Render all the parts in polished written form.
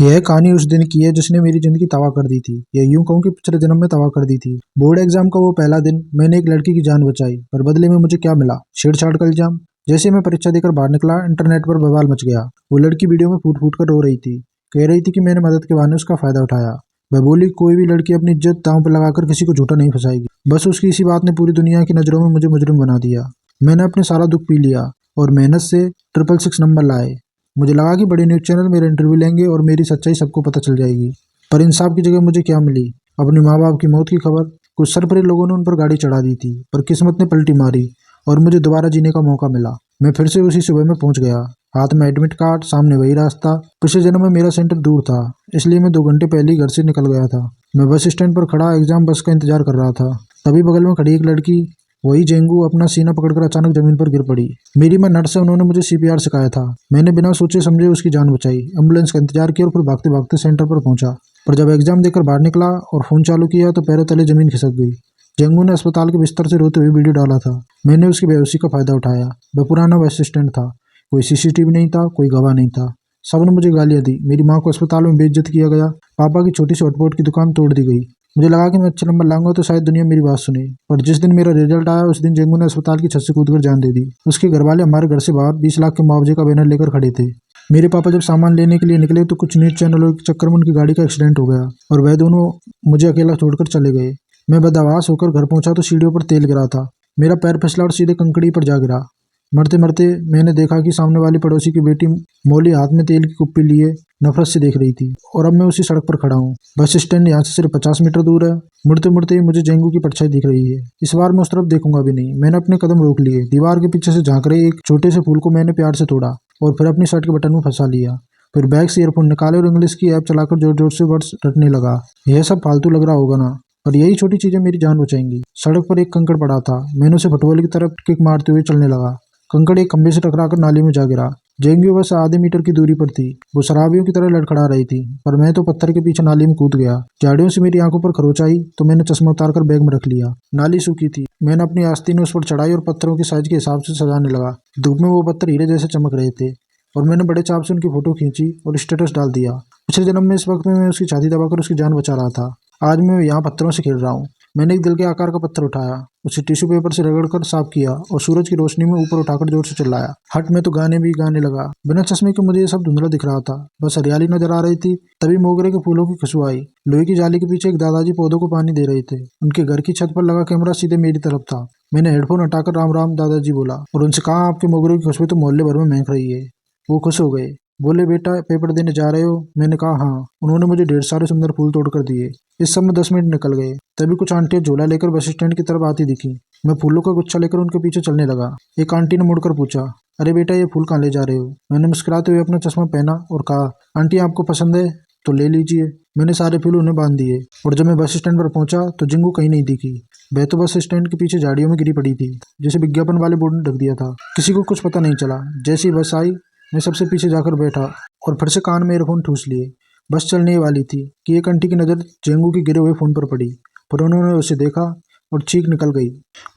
यह कहानी उस दिन की है जिसने मेरी जिंदगी तबाह कर दी थी। या यूं कहूं कि पिछले जन्म में तबाह कर दी थी। बोर्ड एग्जाम का वो पहला दिन मैंने एक लड़की की जान बचाई, पर बदले में मुझे क्या मिला? छेड़छाड़ का इल्जाम। जैसे ही मैं परीक्षा देकर बाहर निकला, इंटरनेट पर बवाल मच गया। वो लड़की वीडियो में फूट फूट कर रो रही थी। कह रही थी कि मैंने मदद के बहाने उसका फायदा उठाया। वह बोली, कोई भी लड़की अपनी इज्जत दांव पर लगाकर किसी को झूठा नहीं फंसाएगी। बस उसकी इसी बात ने पूरी दुनिया की नजरों में मुझे मुजरिम बना दिया। मैंने अपने सारा दुख पी लिया और मेहनत से 666 नंबर लाए। मुझे लगा कि बड़े न्यूज़ चैनल मेरा इंटरव्यू लेंगे और मेरी सच्चाई सबको पता चल जाएगी। पर इंसाफ की जगह मुझे क्या मिली? अपने माँ बाप की मौत की खबर। कुछ सरपरे लोगों ने उन पर गाड़ी चढ़ा दी थी, पर किस्मत ने पलटी मारी और मुझे दोबारा जीने का मौका मिला। मैं फिर से उसी सुबह में पहुंच गया। हाथ में एडमिट कार्ड, सामने वही रास्ता। पिछले जन्म में मेरा सेंटर दूर था, इसलिए मैं 2 घंटे पहले ही घर से निकल गया था। मैं बस स्टैंड पर खड़ा एग्जाम बस का इंतजार कर रहा था। तभी बगल में खड़ी एक लड़की, वही जेंगू, अपना सीना पकड़कर अचानक जमीन पर गिर पड़ी। मेरी माँ नर्स है, उन्होंने मुझे सीपीआर सिखाया था। मैंने बिना सोचे समझे उसकी जान बचाई, एम्बुलेंस का इंतजार किया और फिर भागते भागते सेंटर पर पहुंचा। पर जब एग्जाम देकर बाहर निकला और फोन चालू किया तो पैरों तले जमीन खिसक गई। जेंगू ने अस्पताल के बिस्तर से रोते हुए वीडियो डाला था। मैंने उसकी बेहोशी का फायदा उठाया। वह पुराना बस स्टैंड था, कोई सीसीटीवी नहीं था, कोई गवाह नहीं था। सबने मुझे गालियां दी। मेरी माँ को अस्पताल में बेइज्जत किया गया। पापा की छोटी सी हॉटपॉट की दुकान तोड़ दी गई। मुझे लगा कि मैं अच्छे नंबर लाऊंगा तो शायद दुनिया मेरी बात सुने। पर जिस दिन मेरा रिजल्ट आया, उस दिन जेंगू ने अस्पताल की छत से कूदकर जान दे दी। उसके घर वाले हमारे घर से बाहर 20 लाख के मुआवजे का बैनर लेकर खड़े थे। मेरे पापा जब सामान लेने के लिए निकले तो कुछ न्यूज चैनलों के चक्कर में उनकी गाड़ी का एक्सीडेंट हो गया और वह दोनों मुझे अकेला छोड़कर चले गए। मैं बदहवास होकर घर पहुंचा तो सीढ़ियों पर तेल गिरा था। मेरा पैर फिसला और सीधे कंकड़ी पर जा गिरा। मरते मरते मैंने देखा कि सामने वाली पड़ोसी की बेटी मौली हाथ में तेल की कुप्पी लिए नफरत से देख रही थी। और अब मैं उसी सड़क पर खड़ा हूँ। बस स्टैंड यहाँ से सिर्फ 50 मीटर दूर है। मुड़ते मुड़ते ही मुझे जेंगू की परछाई दिख रही है। इस बार मैं उस तरफ देखूंगा भी नहीं। मैंने अपने कदम रोक लिए। दीवार के पीछे से झांक रहे एक छोटे से फूल को मैंने प्यार से तोड़ा और फिर अपनी शर्ट के बटन में फंसा लिया। फिर बैग से ईयरफोन निकाले और इंग्लिश की ऐप चलाकर जोर जोर से वर्ड्स रटने लगा। यह सब फालतू लग रहा होगा ना, पर यही छोटी चीजें मेरी जान बचाएंगी। सड़क पर एक कंकड़ पड़ा था। मैंने उसे फुटबॉल की तरफ किक मारते हुए चलने लगा। कंकड़ एक खंभे से टकराकर नाली में जा गिरा। जेंगी बस आधे मीटर की दूरी पर थी। वो शराबियों की तरह लड़खड़ा रही थी, पर मैं तो पत्थर के पीछे नाली में कूद गया। झाड़ियों से मेरी आंखों पर खरोच आई तो मैंने चश्मा उतारकर बैग में रख लिया। नाली सूखी थी। मैंने अपनी आस्तीन उस पर चढ़ाई और पत्थरों की साइज के हिसाब से सजाने लगा। धूप में वो पत्थर हीरे जैसे चमक रहे थे और मैंने बड़े चाव से उनकी फोटो खींची और स्टेटस डाल दिया। पिछले जन्म में इस वक्त में मैं उसकी छाती दबाकर उसकी जान बचा रहा था। आज मैं यहाँ पत्थरों से खेल रहा हूँ। मैंने एक दिल के आकार का पत्थर उठाया, उसे टिश्यू पेपर से रगड़कर साफ किया और सूरज की रोशनी में ऊपर उठाकर जोर से चिल्लाया, हट। मैं तो गाने भी गाने लगा। बिना चश्मे के मुझे ये सब धुंधला दिख रहा था। बस हरियाली नजर आ रही थी। तभी मोगरे के फूलों की खुशबू आई। लोहे की जाली के पीछे एक दादाजी पौधों को पानी दे रहे थे। उनके घर की छत पर लगा कैमरा सीधे मेरी तरफ था। मैंने हेडफोन हटाकर राम राम दादाजी बोला और उनसे कहा, आपके मोगरे की खुशबू तो मोहल्ले भर में महक रही है। वो खुश हो गए। बोले, बेटा पेपर देने जा रहे हो? मैंने कहा, हाँ। उन्होंने मुझे ढेर सारे सुंदर फूल तोड़कर दिए। इस सब में 10 मिनट निकल गए। तभी कुछ आंटियां झोला लेकर बस स्टैंड की तरफ आती दिखी। मैं फूलों का गुच्छा लेकर उनके पीछे चलने लगा। एक आंटी ने मुड़कर पूछा, अरे बेटा, ये फूल कहाँ ले जा रहे हो? मैंने मुस्कुराते हुए अपना चश्मा पहना और कहा, आंटी आपको पसंद है तो ले लीजिए। मैंने सारे फूल उन्हें बांध दिए और जब मैं बस स्टैंड पर पहुंचा तो जिंगू कहीं नहीं दिखी। वह तो बस स्टैंड के पीछे झाड़ियों में गिरी पड़ी थी, जैसे विज्ञापन वाले बोर्ड ने ढक दिया था। किसी को कुछ पता नहीं चला। जैसे ही बस आई, मैं सबसे पीछे जाकर बैठा और फिर से कान में ईयरफोन ठूस लिए। बस चलने वाली थी कि एक आंटी की नज़र जेंगू के गिरे हुए फोन पर पड़ी। फिर उन्होंने उसे देखा और चीख निकल गई।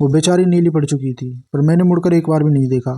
वो बेचारी नीली पड़ चुकी थी, पर मैंने मुड़कर एक बार भी नहीं देखा।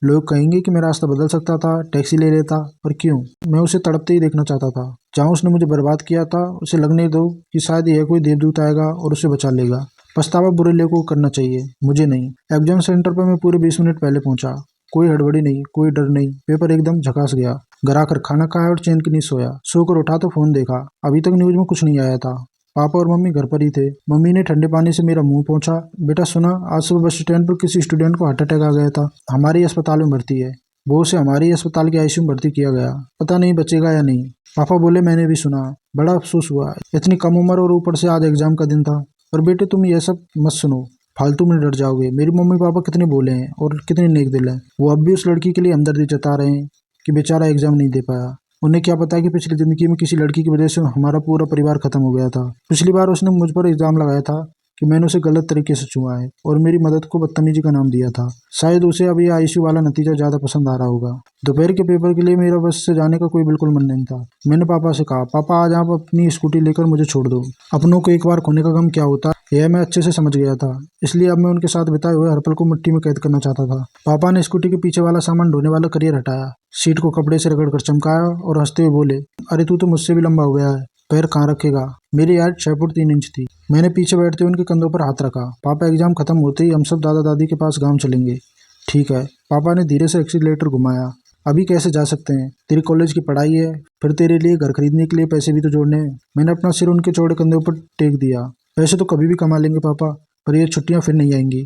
लोग कहेंगे कि मैं रास्ता बदल सकता था, टैक्सी ले लेता, पर क्यों? मैं उसे तड़पते ही देखना चाहता था। जहाँ उसने मुझे बर्बाद किया था, उसे लगने दो कि शायद यह कोई देवदूत आएगा और उसे बचा लेगा। पछतावा बुरे लोगों को करना चाहिए, मुझे नहीं। एग्जाम सेंटर पर मैं पूरे 20 मिनट पहले पहुंचा। कोई हड़बड़ी नहीं, कोई डर नहीं। पेपर एकदम झकास गया। घर आकर खाना खाया और चैन की नींद सोया। सोकर उठा तो फोन देखा। अभी तक न्यूज में कुछ नहीं आया था। पापा और मम्मी घर पर ही थे। मम्मी ने ठंडे पानी से मेरा मुंह पोंछा। बेटा सुना, आज सुबह बस स्टैंड पर किसी स्टूडेंट को हार्ट अटैक आ गया था। हमारी अस्पताल में भर्ती है। वो उसे हमारी अस्पताल के आईसीयू में भर्ती किया गया। पता नहीं बचेगा या नहीं। पापा बोले, मैंने भी सुना। बड़ा अफसोस हुआ। इतनी कम उम्र और ऊपर से आज एग्जाम का दिन था। पर बेटे तुम ये सब मत सुनो, फालतू में डर जाओगे। मेरे मम्मी पापा कितने बोले हैं और कितने नेक दिल हैं। वो अब भी उस लड़की के लिए हमदर्दी जता रहे हैं कि बेचारा एग्जाम नहीं दे पाया। उन्हें क्या पता कि पिछली जिंदगी में किसी लड़की की वजह से हमारा पूरा परिवार खत्म हो गया था। पिछली बार उसने मुझ पर इल्जाम लगाया था कि मैंने उसे गलत तरीके से छुआ है और मेरी मदद को बदतमीजी का नाम दिया था। शायद उसे अभी आईसीयू वाला नतीजा ज़्यादा पसंद आ रहा होगा। दोपहर के पेपर के लिए मेरा बस से जाने का कोई बिल्कुल मन नहीं था। मैंने पापा से कहा, पापा आज आप अपनी स्कूटी लेकर मुझे छोड़ दो। अपनों को एक बार खोने का गम क्या होता है यह मैं अच्छे से समझ गया था, इसलिए अब मैं उनके साथ बिताए हुए हर पल को मिट्टी में कैद करना चाहता था। पापा ने स्कूटी के पीछे वाला सामान ढोने वाला करियर हटाया, सीट को कपड़े से रगड़ कर चमकाया और हंसते हुए बोले, अरे तू तो मुझसे भी लंबा हो गया है, पैर कहाँ रखेगा। मेरी हाइट 6 फुट 3 इंच थी। मैंने पीछे बैठते हुए उनके कंधों पर हाथ रखा। पापा एग्जाम खत्म होते ही हम सब दादा दादी के पास गांव चलेंगे। ठीक है। पापा ने धीरे से एक्सीलरेटर घुमाया। अभी कैसे जा सकते हैं, तेरी कॉलेज की पढ़ाई है, फिर तेरे लिए घर खरीदने के लिए पैसे भी तो जोड़ने हैं। मैंने अपना सिर उनके चौड़े कंधों पर टेक दिया। पैसे तो कभी भी कमा लेंगे पापा, पर ये छुट्टियां फिर नहीं आएंगी।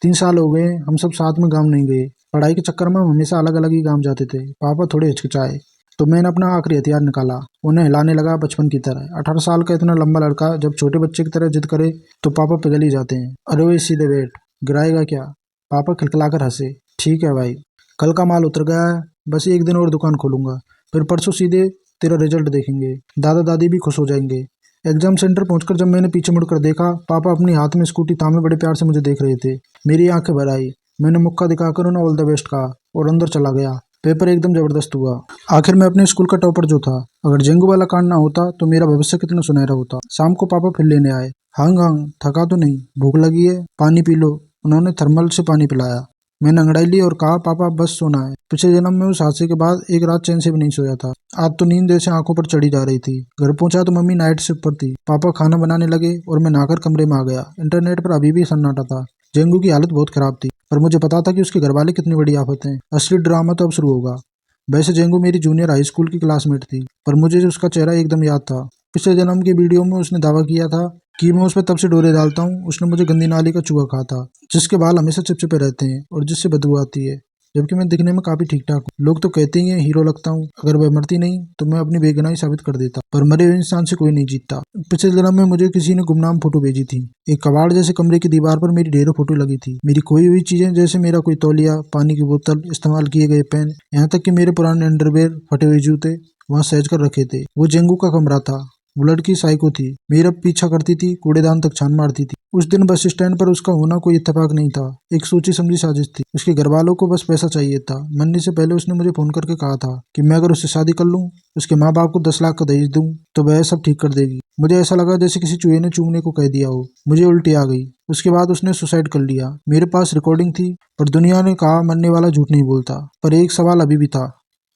3 साल हो गए हम सब साथ में गाँव नहीं गए। पढ़ाई के चक्कर में हम हमेशा अलग अलग ही गाँव जाते थे। पापा थोड़े हिचकिचाए तो मैंने अपना आखिरी हथियार निकाला, उन्हें हिलाने लगा बचपन की तरह। 18 साल का इतना लंबा लड़का जब छोटे बच्चे की तरह जिद करे तो पापा पिघल ही जाते हैं। अरे वो सीधे बैठ, गिराएगा क्या। पापा खिलखिलाकर हंसे। ठीक है भाई, कल का माल उतर गया है, बस 1 दिन और दुकान खोलूंगा, फिर परसों सीधे तेरा रिजल्ट देखेंगे। दादा दादी भी खुश हो जाएंगे। एग्जाम सेंटर पहुंचकर जब मैंने पीछे मुड़कर देखा, पापा अपने हाथ में स्कूटी थामे बड़े प्यार से मुझे देख रहे थे। मेरी आंखें भर आई। मैंने मुक्का दिखाकर उन्हें ऑल द बेस्ट कहा और अंदर चला गया। पेपर एकदम जबरदस्त हुआ। आखिर मैं अपने स्कूल का टॉपर जो था। अगर जेंगू वाला कांड ना होता तो मेरा भविष्य कितना सुनहरा होता। शाम को पापा फिर लेने आए। हांग हांग, थका तो नहीं, भूख लगी है, पानी पी लो। उन्होंने थर्मल से पानी पिलाया। मैंने अंगड़ाई ली और कहा, पापा बस सोना है। पिछले जन्म में उस हादसे के बाद एक रात चैन से भी नहीं सोया था। आज तो नींद ऐसे आंखों पर चढ़ी जा रही थी। घर पहुंचा तो मम्मी नाइट शिफ्ट पर थी। पापा खाना बनाने लगे और मैं नहाकर कमरे में आ गया। इंटरनेट पर अभी भी सन्नाटा था। जेंगू की हालत बहुत खराब थी, पर मुझे पता था कि उसके घरवाले कितनी बड़ी आफत हैं। असली ड्रामा तो अब शुरू होगा। वैसे जेंगू मेरी जूनियर हाई स्कूल की क्लासमेट थी, पर मुझे उसका चेहरा एकदम याद था। पिछले जन्म के वीडियो में उसने दावा किया था कि मैं उस पर तब से डोरे डालता हूँ। उसने मुझे गंदी नाली का चूहा कहा था, जिसके बाल हमेशा चिपचिपे रहते हैं और जिससे बदबू आती है, जबकि मैं दिखने में काफी ठीक ठाक हूँ। लोग तो कहते ही हैं हीरो लगता हूँ। अगर वह मरती नहीं तो मैं अपनी बेगुनाही साबित कर देता, पर मरे हुए इंसान से कोई नहीं जीतता। पिछले जन्म में मुझे किसी ने गुमनाम फोटो भेजी थी। एक कबाड़ जैसे कमरे की दीवार पर मेरी ढेरों फोटो लगी थी। मेरी खोई हुई चीजें, जैसे मेरा कोई तौलिया, पानी की बोतल, इस्तेमाल किए गए पेन, यहाँ तक कि मेरे पुराने अंडरवेयर, फटे हुए जूते वहाँ सहेज कर रखे थे। वो जेंगू का कमरा था। वो लड़की साइको थी, मेरा पीछा करती थी, कूड़ेदान तक छान मारती थी। उस दिन बस स्टैंड पर उसका होना कोई इत्तेफाक नहीं था, एक सोची समझी साजिश थी। उसके घर वालों को बस पैसा चाहिए था। मरने से पहले उसने मुझे फोन करके कहा था कि मैं अगर उससे शादी कर लूं, उसके माँ बाप को 10 लाख का दहेज दूं, तो वह सब ठीक कर देगी। मुझे ऐसा लगा जैसे किसी चूहे ने चूमने को कह दिया हो। मुझे उल्टी आ गई। उसके बाद उसने सुसाइड कर लिया। मेरे पास रिकॉर्डिंग थी, पर दुनिया ने कहा मरने वाला झूठ नहीं बोलता। पर एक सवाल अभी भी था,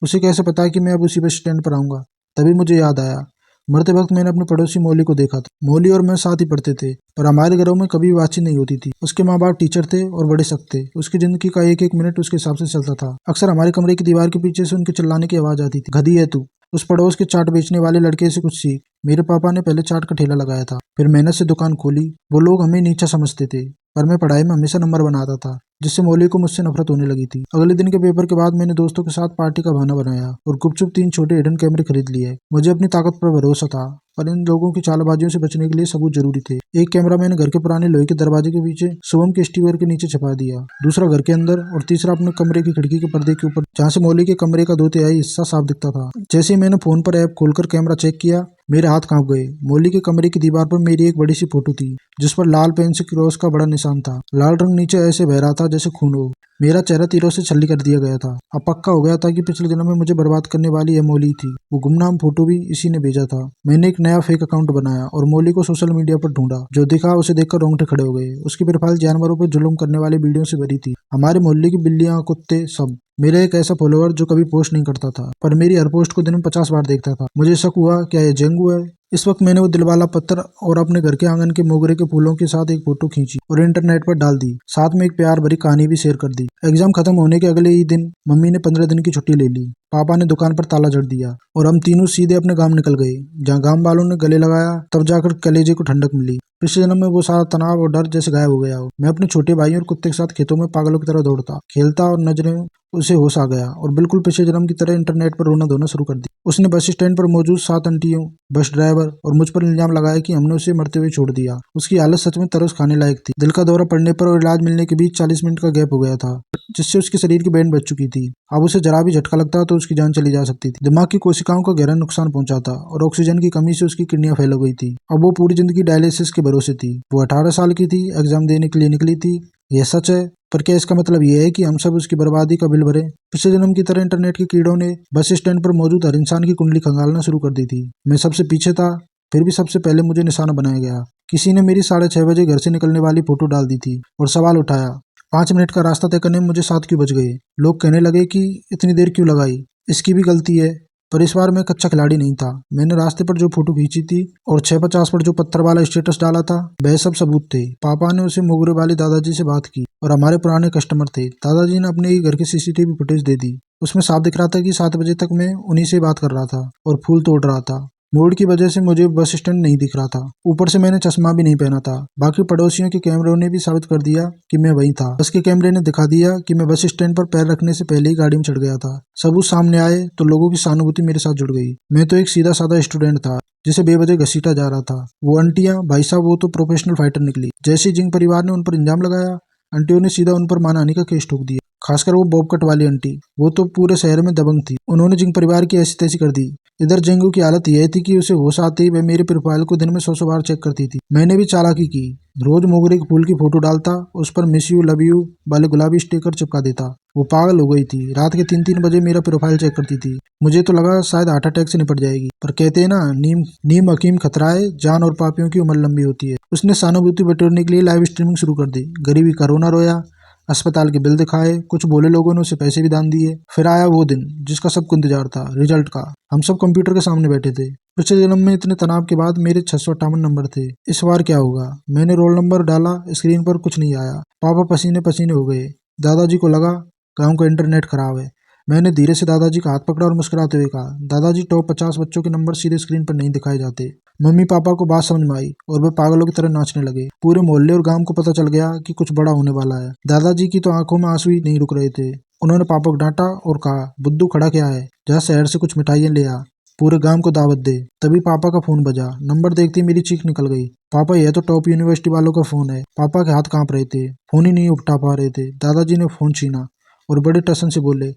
उसे कैसे पता है कि मैं अब उसी बस स्टैंड पर आऊंगा। तभी मुझे याद आया, मरते वक्त मैंने अपने पड़ोसी मौली को देखा था। मौली और मैं साथ ही पढ़ते थे, पर हमारे घरों में कभी बातचीत नहीं होती थी। उसके माँ बाप टीचर थे और बड़े सख्त थे। उसकी जिंदगी का एक एक मिनट उसके हिसाब से चलता था। अक्सर हमारे कमरे की दीवार के पीछे से उनके चिल्लाने की आवाज आती थी, गधी है तू, उस पड़ोस के चाट बेचने वाले लड़के से कुछ सीख। मेरे पापा ने पहले चाट का ठेला लगाया था, फिर मेहनत से दुकान खोली। वो लोग हमें नीचा समझते थे, पर मैं पढ़ाई में हमेशा नंबर बनाता था, जिससे मौली को मुझसे नफरत होने लगी थी। अगले दिन के पेपर के बाद मैंने दोस्तों के साथ पार्टी का बहाना बनाया और गुपचुप 3 छोटे हिडन कैमरे खरीद लिए। मुझे अपनी ताकत पर भरोसा था, पर इन लोगों की चालबाजियों से बचने के लिए सबूत जरूरी थे। एक कैमरा मैंने घर के पुराने लोहे के दरवाजे के पीछे शुभम के स्टीवर के नीचे छुपा दिया, दूसरा घर के अंदर और तीसरा अपने कमरे की खिड़की के पर्दे के ऊपर, जहाँ से मौली के कमरे का 2/3 हिस्सा साफ दिखता था। जैसे ही मैंने फोन पर ऐप खोलकर कैमरा चेक किया, मेरे हाथ कांप गए। मौली के कमरे की दीवार पर मेरी एक बड़ी सी फोटो थी, जिस पर लाल पेन से क्रॉस का बड़ा निशान था। लाल रंग नीचे ऐसे बह रहा था जैसे खून हो। मेरा चेहरा तीरों से छल्ली कर दिया गया था। अब पक्का हो गया था कि पिछले जन्म में मुझे बर्बाद करने वाली यह मौली थी। वो गुमनाम फोटो भी इसी ने भेजा था। मैंने एक नया फेक अकाउंट बनाया और मौली को सोशल मीडिया पर ढूंढा। जो दिखा उसे देखकर रोंगटे खड़े हो गए। उसकी प्रोफाइल जानवरों पर जुल्म करने वाले वीडियो से भरी थी। हमारे मोहल्ले की बिल्लियां, कुत्ते, सब। मेरा एक ऐसा फॉलोअर जो कभी पोस्ट नहीं करता था, पर मेरी हर पोस्ट को दिन में 50 बार देखता था। मुझे शक हुआ, क्या ये जेंगू है। इस वक्त मैंने वो दिलवाला पत्थर और अपने घर के आंगन के मोगरे के फूलों के साथ एक फोटो खींची और इंटरनेट पर डाल दी। साथ में एक प्यार भरी कहानी भी शेयर कर दी। एग्जाम खत्म होने के अगले ही दिन मम्मी ने 15 दिन की छुट्टी ले ली। पापा ने दुकान पर ताला जड़ दिया और हम तीनों सीधे अपने गांव निकल गए। जहाँ गांव वालों ने गले लगाया, तब जाकर कलेजे को ठंडक मिली। पिछले जन्म में वो सारा तनाव और डर जैसे गायब हो गया हो। मैं अपने छोटे भाई और कुत्ते के साथ खेतों में पागलों की तरह दौड़ता, खेलता और नजरें उसे होश आ गया और बिल्कुल पिछले जन्म की तरह इंटरनेट पर रोना धोना शुरू कर दिया। उसने बस स्टैंड पर मौजूद 7 आंटियों, बस ड्राइवर और मुझ पर इल्जाम लगाया कि हमने उसे मरते हुए छोड़ दिया। उसकी हालत सच में तरस खाने लायक थी। दिल का दौरा पड़ने पर और इलाज मिलने के बीच 40 मिनट का गैप हो गया था, जिससे उसके शरीर की बैंड बज चुकी थी। अब उसे जरा भी झटका लगता तो उसकी जान चली जा सकती थी। दिमाग की कोशिकाओं को गहरा नुकसान पहुंचा था और ऑक्सीजन की कमी से उसकी किडनियां फैल गई थी। अब वो पूरी जिंदगी डायलिसिस के भरोसे थी। वो 18 साल की थी, एग्जाम देने के लिए निकली थी। यह सच है, पर क्या इसका मतलब यह है कि हम सब उसकी बर्बादी का बिल भरें? पिछले जन्म की तरह इंटरनेट के कीड़ों ने बस स्टैंड पर मौजूद हर इंसान की कुंडली खंगालना शुरू कर दी थी। मैं सबसे पीछे था, फिर भी सबसे पहले मुझे निशाना बनाया गया। किसी ने मेरी 6:30 बजे घर से निकलने वाली फोटो डाल दी थी और सवाल उठाया, 5 मिनट का रास्ता तय करने में मुझे 7 क्यों बज गए? लोग कहने लगे कि इतनी देर क्यों लगाई, इसकी भी गलती है। पर इस बार मैं कच्चा खिलाड़ी नहीं था। मैंने रास्ते पर जो फोटो खींची थी और 6:50 पर जो पत्थर वाला स्टेटस डाला था, वह सब सबूत थे। पापा ने उसे मोगरे वाले दादाजी से बात की और हमारे पुराने कस्टमर थे। दादाजी ने अपने ही घर की सीसीटीवी फुटेज दे दी। उसमें साफ दिख रहा था कि 7 बजे तक मैं उन्हीं से बात कर रहा था और फूल तोड़ रहा था। मोड़ की वजह से मुझे बस स्टैंड नहीं दिख रहा था। ऊपर से मैंने चश्मा भी नहीं पहना था। बाकी पड़ोसियों के कैमरों ने भी साबित कर दिया कि मैं वहीं था। बस के कैमरे ने दिखा दिया कि मैं बस स्टैंड पर पैर रखने से पहले ही गाड़ी में चढ़ गया था। सबूत सामने आए तो लोगों की सहानुभूति मेरे साथ जुड़ गई। मैं तो एक सीधा साधा स्टूडेंट था जिसे बेवजह घसीटा जा रहा था। वो आंटियां, भाई साहब, वो तो प्रोफेशनल फाइटर निकली। जैसे जिंग परिवार ने उन पर इल्जाम लगाया, आंटियों ने सीधा उन पर मानहानि का केस ठोक दिया। खासकर वो बॉब कट वाली आंटी, वो तो पूरे शहर में दबंग थी। उन्होंने जिंग परिवार की ऐसी तैसी कर दी। इधर जेंगू की हालत यह थी कि उसे होश आते ही वह मेरे प्रोफाइल को दिन में 100 बार चेक करती थी। मैंने भी चालाकी की, रोज मोगरे के फूल की फोटो डालता, उस पर मिस यू, लव यू वाले गुलाबी स्टिकर चिपका देता। वो पागल हो गई थी। रात के 3-3 बजे मेरा प्रोफाइल चेक करती थी। मुझे तो लगा शायद हार्ट अटैक से निपट जाएगी। पर कहते हैं ना, नीम नीम हकीम खतराए, जान और पापियों की उम्र लंबी होती है। उसने सहानुभूति बटोरने के लिए लाइव स्ट्रीमिंग शुरू कर दी। गरीबी का रोना रोया, अस्पताल के बिल दिखाए, कुछ भोले लोगों ने उसे पैसे भी दान दिए। फिर आया वो दिन जिसका सबको इंतजार था, रिजल्ट का। हम सब कंप्यूटर के सामने बैठे थे। पिछले जन्म में इतने तनाव के बाद मेरे 658 नंबर थे। इस बार क्या होगा? मैंने रोल नंबर डाला, स्क्रीन पर कुछ नहीं आया। पापा पसीने पसीने हो गए। दादाजी को लगा गांव का इंटरनेट खराब है। मैंने धीरे से दादाजी का हाथ पकड़ा और मुस्कुराते हुए कहा, दादाजी, टॉप 50 बच्चों के नंबर सीधे स्क्रीन पर नहीं दिखाए जाते। मम्मी पापा को बात समझ में आई और वे पागलों की तरह नाचने लगे। पूरे मोहल्ले और गांव को पता चल गया कि कुछ बड़ा होने वाला है। दादाजी की तो आंखों में आंसू ही नहीं रुक रहे थे। उन्होंने पापा को डांटा और कहा, बुद्धू खड़ा क्या है, जा शहर से कुछ मिठाइयाँ ले आ, पूरे गांव को दावत दे। तभी पापा का फोन बजा। नंबर देखते ही मेरी चीख निकल गई। पापा, यह तो टॉप यूनिवर्सिटी वालों का फोन है। पापा के हाथ कांप रहे थे, फोन ही नहीं उठा पा रहे थे। दादाजी ने फोन छीना और बड़े टसन से बोले,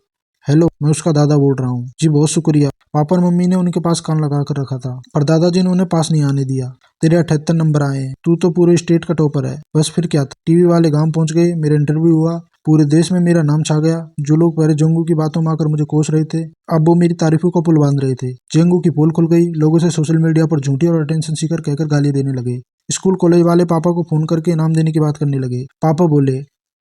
हेलो, मैं उसका दादा बोल रहा हूँ। जी बहुत शुक्रिया। पापा और मम्मी ने उनके पास कान लगा कर रखा था, पर दादाजी ने उन्हें पास नहीं आने दिया। तेरे 78 नंबर आए हैं, तू तो पूरे स्टेट का टॉपर है। बस फिर क्या था, टीवी वाले गांव पहुंच गए, मेरा इंटरव्यू हुआ, पूरे देश में मेरा नाम छा गया। जो लोग पहले जेंगू की बातों में आकर मुझे कोस रहे थे, अब वो मेरी तारीफों का पुल बांध रहे थे। जेंगू की पोल खुल गई। लोगों से सोशल मीडिया पर झूठी और अटेंशन सीकर कहकर गाली देने लगे। स्कूल कॉलेज वाले पापा को फोन करके इनाम देने की बात करने लगे। पापा बोले,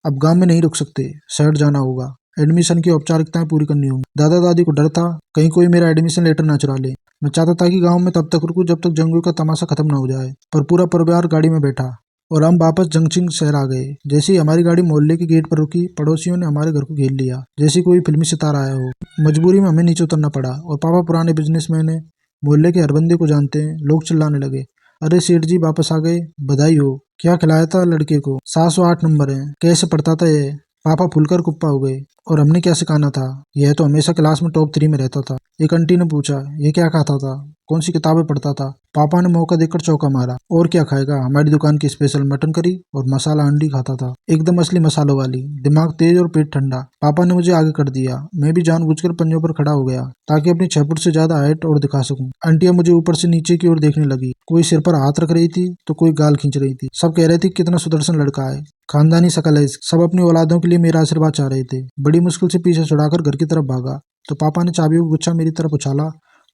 अब गांव में नहीं रुक सकते, शहर जाना होगा, एडमिशन की औपचारिकताएं पूरी करनी होंगी। दादा दादी को डर था कहीं कोई मेरा एडमिशन लेटर ना चुरा ले। मैं चाहता था कि गांव में तब तक रुकूं जब तक जंगल का तमाशा खत्म ना हो जाए। पर पूरा परिवार गाड़ी में बैठा और हम वापस जंगचिंग शहर आ गए। जैसे ही हमारी गाड़ी मोहल्ले के गेट पर रुकी, पड़ोसियों ने हमारे घर को घेर लिया जैसे कोई फिल्मी सितारा आया हो। मजबूरी में हमें नीचे उतरना पड़ा और पापा पुराने बिजनेसमैन है, मोहल्ले के हर बंदे को जानते हैं। लोग चिल्लाने लगे, अरे सेठ जी वापस आ गए, बधाई हो। क्या खिलाया था लड़के को? 708 नंबर है। कैसे पढ़ता था ये? पापा फुलकर कुप्पा हो गए। और हमने क्या सिखाना था? यह तो हमेशा क्लास में टॉप 3 में रहता था। एक आंटी ने पूछा, ये क्या खाता था, कौन सी किताबें पढ़ता था? पापा ने मौका देखकर चौका मारा, और क्या खाएगा, हमारी दुकान की स्पेशल मटन करी और मसाला अंडी खाता था, एकदम असली मसालों वाली। दिमाग तेज और पेट ठंडा। पापा ने मुझे आगे कर दिया। मैं भी जानबूझकर पंजों पर खड़ा हो गया ताकि अपनी 6 फुट से ज्यादा हाइट और दिखा सकूं। आंटियां मुझे ऊपर से नीचे की ओर देखने लगी। कोई सिर पर हाथ रख रही थी तो कोई गाल खींच रही थी। सब कह रहे थे कितना सुदर्शन लड़का है, खानदानी शकल है। सब अपनी औलादों के लिए मेरा आशीर्वाद चाह रहे थे। बड़ी मुश्किल से पीछे छुड़ाकर घर की तरफ भागा तो पापा ने चाबियों का गुच्छा मेरी तरफ उछाला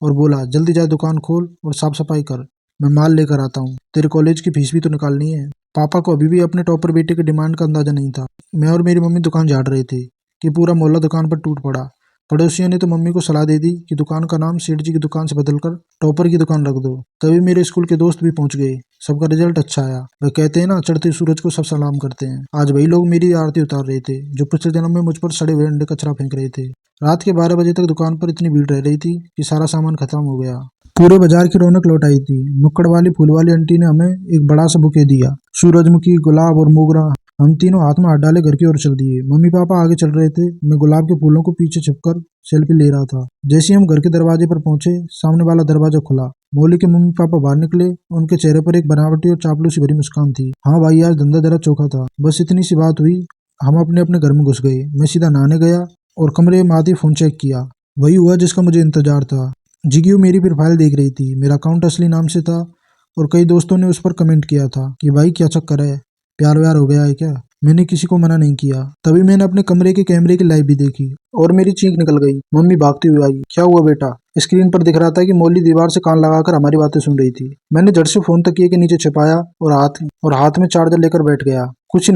और बोला, जल्दी जा दुकान खोल और साफ सफाई कर, मैं माल लेकर आता हूँ। तेरे कॉलेज की फीस भी तो निकालनी है। पापा को अभी भी अपने टॉपर बेटे के डिमांड का अंदाजा नहीं था। मैं और मेरी मम्मी दुकान झाड़ रहे थे कि पूरा मोहल्ला दुकान पर टूट पड़ा। पड़ोसियों ने तो मम्मी को सलाह दे दी कि दुकान का नाम सेठ जी की दुकान से बदलकर टॉपर की दुकान रख दो। तभी मेरे स्कूल के दोस्त भी पहुंच गए। सबका रिजल्ट अच्छा आया। वे कहते हैं ना, चढ़ते सूरज को सब सलाम करते हैं। आज वही लोग मेरी आरती उतार रहे थे जो पिछले जन्म में मुझ पर सड़े हुए अंडे कचरा फेंक रहे थे। रात के 12 बजे तक दुकान पर इतनी भीड़ रह रही थी कि सारा सामान खत्म हो गया। पूरे बाजार की रौनक लौट आई थी। नुक्कड़ वाली फूल वाली आंटी ने हमें एक बड़ा सा बुके दिया, सूरजमुखी, गुलाब और मोगरा। हम तीनों हाथ में हाथ डाले घर की ओर चल दिए। मम्मी पापा आगे चल रहे थे। मैं गुलाब के फूलों को पीछे छिपकर सेल्फी ले रहा था। जैसे ही हम घर के दरवाजे पर पहुंचे, सामने वाला दरवाजा खुला। मोली के मम्मी पापा बाहर निकले। उनके चेहरे पर एक बनावटी और चापलूसी भरी मुस्कान थी। हाँ भाई, आज धंधा जरा चोखा था। बस इतनी सी बात हुई, हम अपने अपने घर में घुस गए। मैं सीधा नहाने गया और कमरे में आते फ़ोन चेक किया। वही हुआ जिसका मुझे इंतजार था। जिग्यू मेरी प्रोफाइल देख रही थी। मेरा अकाउंट असली नाम से था और कई दोस्तों ने उस पर कमेंट किया था कि भाई क्या चक्कर है, प्यार व्यार हो गया है क्या। मैंने किसी को मना नहीं किया। तभी मैंने अपने कमरे के कैमरे की लाइव भी देखी और मेरी चीख निकल गई। मम्मी भागती हुई आई। क्या हुआ बेटा? स्क्रीन पर दिख रहा था कि मौली दीवार से कान लगाकर हमारी बातें सुन रही थी। मैंने झट से फोन तकिए के नीचे छिपाया और हाथ में चार्जर लेकर बैठ गया। कुछ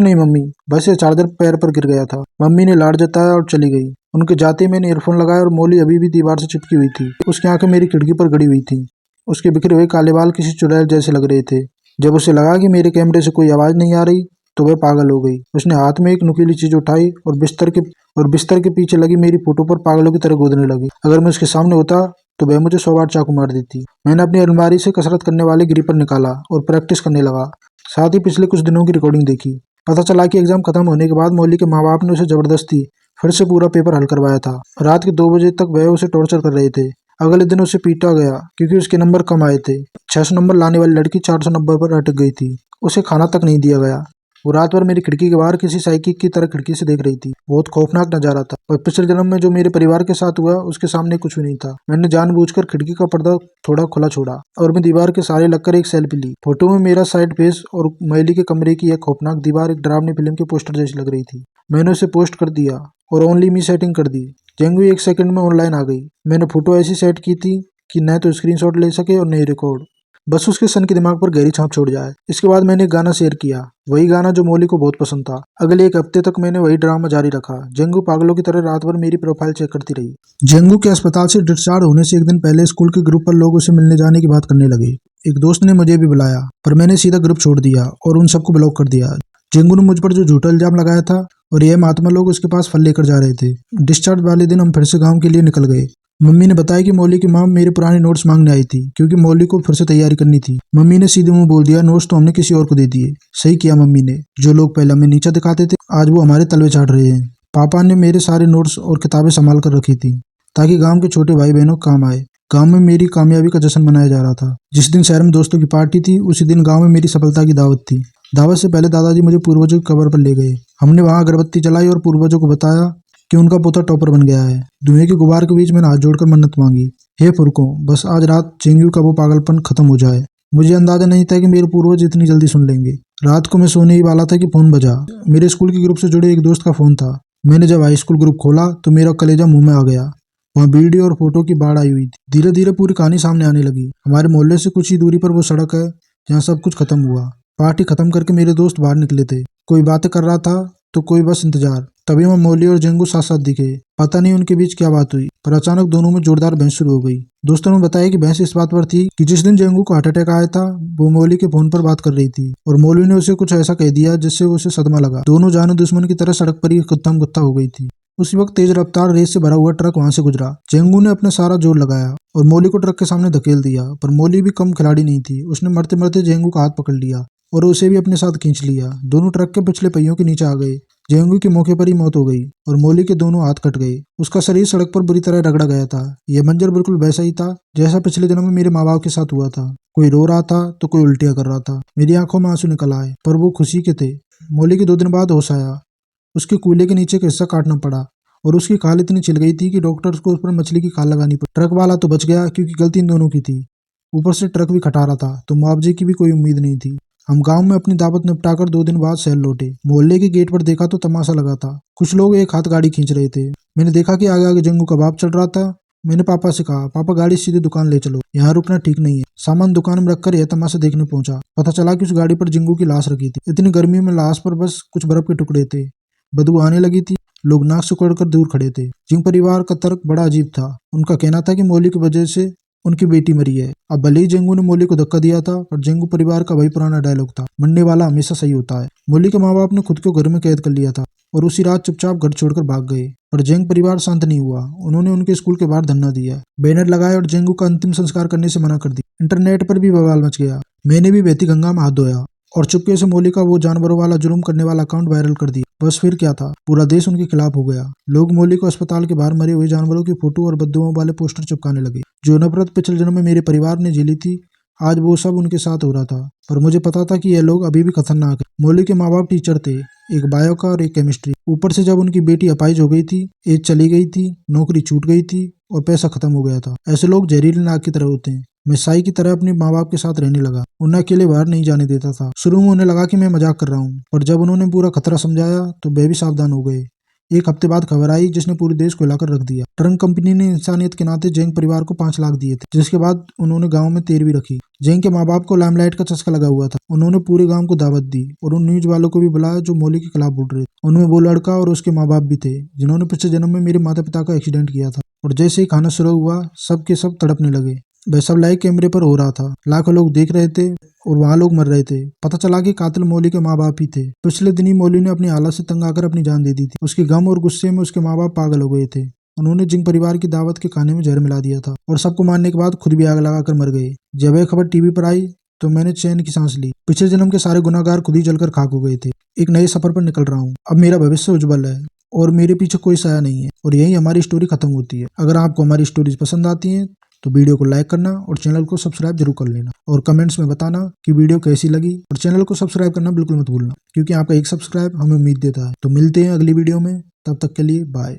नहीं मम्मी, बस ये चार्जर पैर पर गिर गया था। मम्मी ने लाड जताया और चली गई। उनके जाते ही मैंने ईयरफोन लगाया और मौली अभी भी दीवार से चिपकी हुई थी। उसकी आंखें मेरी खिड़की पर गड़ी हुई थी। उसके बिखरे हुए काले बाल किसी चुड़ैल जैसे लग रहे थे। जब उसे लगा कि मेरे कैमरे से कोई आवाज नहीं आ रही तो वह पागल हो गई। उसने हाथ में एक नुकीली चीज उठाई और बिस्तर के पीछे लगी मेरी फोटो पर पागलों की तरह कूदने लगी। अगर मैं उसके सामने होता तो वह मुझे 100 बार चाकू मार देती। मैंने अपनी अलमारी से कसरत करने वाले ग्रिपर निकाला और प्रैक्टिस करने लगा। साथ ही पिछले कुछ दिनों की रिकॉर्डिंग देखी। पता चला कि एग्जाम खत्म होने के बाद मौली के माँ बाप ने उसे जबरदस्ती फिर से पूरा पेपर हल करवाया था। रात के 2 बजे तक वह उसे टॉर्चर कर रहे थे। अगले दिन उसे पीटा गया क्योंकि उसके नंबर कम आए थे। 600 नंबर लाने वाली लड़की 400 नंबर पर अटक गई थी। उसे खाना तक नहीं दिया गया। वो रात भर मेरी खिड़की के बाहर किसी साइकिक की तरह खिड़की से देख रही थी। बहुत खौफनाक नजारा था और पिछले जन्म में जो मेरे परिवार के साथ हुआ उसके सामने कुछ भी नहीं था। मैंने जानबूझकर खिड़की का पर्दा थोड़ा खुला छोड़ा और मैं दीवार के सहारे लगकर एक सेल्फी ली। फोटो में मेरा साइड फेस और मैली के कमरे की एक खौफनाक दीवार एक डरावनी फिल्म के पोस्टर जैसी लग रही थी। मैंने उसे पोस्ट कर दिया और ओनली मी सेटिंग कर दी। जेंगू 1 सेकंड में ऑनलाइन आ गई। मैंने फोटो ऐसी सेट की थी कि न तो स्क्रीनशॉट ले सके और न ही रिकॉर्ड, बस उसके सन के दिमाग पर गहरी छाप छोड़ जाए। इसके बाद मैंने एक गाना शेयर किया, वही गाना जो मौली को बहुत पसंद था। अगले 1 हफ्ते तक मैंने वही ड्रामा जारी रखा। जेंगू पागलों की तरह रात भर मेरी प्रोफाइल चेक करती रही। जेंगू के अस्पताल से डिस्चार्ज होने से एक दिन पहले स्कूल के ग्रुप पर लोग उसे मिलने जाने की बात करने लगे। एक दोस्त ने मुझे भी बुलाया पर मैंने सीधा ग्रुप छोड़ दिया और उन सबको ब्लॉक कर दिया। जेंगू ने मुझ पर जो झूठा इल्जाम लगाया था और ये महात्मा लोग उसके पास फल लेकर जा रहे थे। डिस्चार्ज वाले दिन हम फिर से गाँव के लिए निकल गए। मम्मी ने बताया कि मौली की माँ मेरे पुराने नोट्स मांगने आई थी क्योंकि मौली को फिर से तैयारी करनी थी। मम्मी ने सीधे मुंह बोल दिया, नोट्स तो हमने किसी और को दे दिए। सही किया मम्मी ने। जो लोग पहले हमें नीचा दिखाते थे आज वो हमारे तलवे चाट रहे हैं। पापा ने मेरे सारे नोट्स और किताबें संभाल कर रखी थी ताकि गांव के छोटे भाई बहनों को काम आए। गांव में मेरी कामयाबी का जश्न मनाया जा रहा था। जिस दिन शहर में दोस्तों की पार्टी थी उसी दिन गाँव में मेरी सफलता की दावत थी। दावत से पहले दादाजी मुझे पूर्वजों की कब्र पर ले गए। हमने वहां अगरबत्ती जलाई और पूर्वजों को बताया कि उनका पोता टॉपर बन गया है। धुएं के गुबार के बीच मैंने हाथ जोड़कर मन्नत मांगी, हे फुरको, बस आज रात जेंगू का वो पागलपन खत्म हो जाए। मुझे अंदाजा नहीं था कि मेरे पूर्वज इतनी जल्दी सुन लेंगे। रात को मैं सोने ही वाला था कि फोन बजा। मेरे स्कूल के ग्रुप से जुड़े एक दोस्त का फोन था। मैंने जब हाई स्कूल ग्रुप खोला तो मेरा कलेजा मुंह में आ गया। वहाँ वीडियो और फोटो की बाढ़ आई हुई थी। धीरे धीरे पूरी कहानी सामने आने लगी। हमारे मोहल्ले से कुछ ही दूरी पर वो सड़क है जहाँ सब कुछ खत्म हुआ। पार्टी खत्म करके मेरे दोस्त बाहर निकले थे। कोई बातें कर रहा था तो कोई बस इंतजार। तभी वहाँ मौली और जेंगू साथ साथ दिखे। पता नहीं उनके बीच क्या बात हुई पर अचानक दोनों में जोरदार बहस शुरू हो गई। दोस्तों ने बताया कि बहस इस बात पर थी कि जिस दिन जेंगू को हार्ट अटैक आया था वो मौली के फोन पर बात कर रही थी और मौली ने उसे कुछ ऐसा कह दिया जिससे उसे सदमा लगा। दोनों जाने दुश्मन की तरह सड़क पर ही गुत्थम गुत्था हो गई थी। उसी वक्त तेज रफ्तार रेस से भरा हुआ ट्रक वहां से गुजरा। जेंगू ने अपना सारा जोर लगाया और मौली को ट्रक के सामने धकेल दिया पर मौली भी कम खिलाड़ी नहीं थी। उसने मरते मरते जेंगू का हाथ पकड़ लिया और उसे भी अपने साथ खींच लिया। दोनों ट्रक के पिछले पहियों के नीचे आ गए। जेंगू की मौके पर ही मौत हो गई और मौली के दोनों हाथ कट गए। उसका शरीर सड़क पर बुरी तरह रगड़ा गया था। यह मंजर बिल्कुल वैसा ही था जैसा पिछले दिनों में मेरे माँ बाप के साथ हुआ था। कोई रो रहा था तो कोई उल्टियां कर रहा था। मेरी आंखों में आंसू निकल आए पर वो खुशी के थे। मौली के 2 दिन बाद होश आया। उसके कूल्हे के नीचे का हिस्सा काटना पड़ा और उसकी खाल इतनी छिल गई थी कि डॉक्टर्स को उस पर मछली की खाल लगानी पड़ी। ट्रक वाला तो बच गया क्योंकि गलती इन दोनों की थी। ऊपर से ट्रक भी खटा रहा था तो मुआवजे की भी कोई उम्मीद नहीं थी। हम गांव में अपनी दावत निपटाकर 2 दिन बाद शहर लौटे। मोहल्ले के गेट पर देखा तो तमाशा लगा था। कुछ लोग एक हाथ गाड़ी खींच रहे थे। मैंने देखा कि आगे आगे जेंगू का बाप चल रहा था। मैंने पापा से कहा, पापा गाड़ी सीधे दुकान ले चलो, यहाँ रुकना ठीक नहीं है। सामान दुकान में रखकर यह तमाशा देखने पहुंचा। पता चला कि उस गाड़ी पर जेंगू की लाश रखी थी। इतनी गर्मी में लाश पर बस कुछ बर्फ के टुकड़े थे। बदबू आने लगी थी। लोग नाक सिकोड़कर दूर खड़े थे। जिंग परिवार का तर्क बड़ा अजीब था। उनका कहना था कि मौली की वजह से उनकी बेटी मरी है। अब भले ही जेंगू ने मौली को धक्का दिया था पर जेंगू परिवार का वही पुराना डायलॉग था, मरने वाला हमेशा सही होता है। मौली के माँ बाप ने खुद को घर में कैद कर लिया था और उसी रात चुपचाप घर छोड़कर भाग गए। पर जेंग परिवार शांत नहीं हुआ। उन्होंने उनके स्कूल के बाहर धरना दिया, बैनर लगाए और जेंगू का अंतिम संस्कार करने से मना कर दिया। इंटरनेट पर भी बवाल मच गया। मैंने भी बहती गंगा में हाथ धोया और चुपके से मौली का वो जानवरों वाला जुर्म करने वाला अकाउंट वायरल कर दिया। बस फिर क्या था, पूरा देश उनके खिलाफ हो गया। लोग मौली को अस्पताल के बाहर मरे हुए जानवरों की फोटो और बद्दुओं वाले पोस्टर चिपकाने लगे। जो नफरत पिछले जन्म में मेरे परिवार ने झेली थी आज वो सब उनके साथ हो रहा था, पर मुझे पता था कि ये लोग अभी भी खतरनाक है। मौली के माँ बाप टीचर थे, एक बायो का और एक केमिस्ट्री। ऊपर से जब उनकी बेटी अपाहिज हो गई थी, एज चली गई थी, नौकरी छूट गई थी और पैसा खत्म हो गया था। ऐसे लोग जहरीली नाग की तरह होते हैं। मैं साई की तरह अपने माँ बाप के साथ रहने लगा, उन्हें अकेले बाहर नहीं जाने देता था। शुरू में उन्हें लगा कि मैं मजाक कर रहा हूँ, पर जब उन्होंने पूरा खतरा समझाया तो वे भी सावधान हो गए। एक हफ्ते बाद खबर आई जिसने पूरे देश को हिलाकर रख दिया। ट्रंक कंपनी ने इंसानियत के नाते जेंग परिवार को 5 लाख दिए थे, जिसके बाद उन्होंने गांव में तेरवी रखी। जेंग के माँ बाप को लाइमलाइट का चस्का लगा हुआ था। उन्होंने पूरे गांव को दावत दी और उन न्यूज वालों को भी बुलाया जो मौली के खिलाफ बोल रहे थे। उनमें वो लड़का और उसके माँ बाप भी थे जिन्होंने पिछले जन्म में मेरे माता पिता का एक्सीडेंट किया था। और जैसे ही खाना शुरू हुआ, सब के सब तड़पने लगे। वह सब लाइव कैमरे पर हो रहा था, लाखों लोग देख रहे थे और वहाँ लोग मर रहे थे। पता चला कि कातिल मौली के माँ बाप ही थे। पिछले दिन ही मौली ने अपनी हालत से तंग आकर अपनी जान दे दी थी। उसके गम और गुस्से में उसके माँ बाप पागल हो गए थे। उन्होंने जिंग परिवार की दावत के खाने में जहर मिला दिया था और सबको मारने के बाद खुद भी आग लगाकर मर गए। जब यह खबर टीवी पर आई तो मैंने चैन की सांस ली। पिछले जन्म के सारे गुनाहगार खुद ही जलकर खाक हो गए थे। एक नए सफर पर निकल रहा हूँ। अब मेरा भविष्य उज्जवल है और मेरे पीछे कोई साया नहीं है। और यही हमारी स्टोरी खत्म होती है। अगर आपको हमारी स्टोरीज पसंद आती हैं तो वीडियो को लाइक करना और चैनल को सब्सक्राइब जरूर कर लेना और कमेंट्स में बताना कि वीडियो कैसी लगी। और चैनल को सब्सक्राइब करना बिल्कुल मत भूलना, क्योंकि आपका एक सब्सक्राइब हमें उम्मीद देता है। तो मिलते हैं अगली वीडियो में, तब तक के लिए बाय।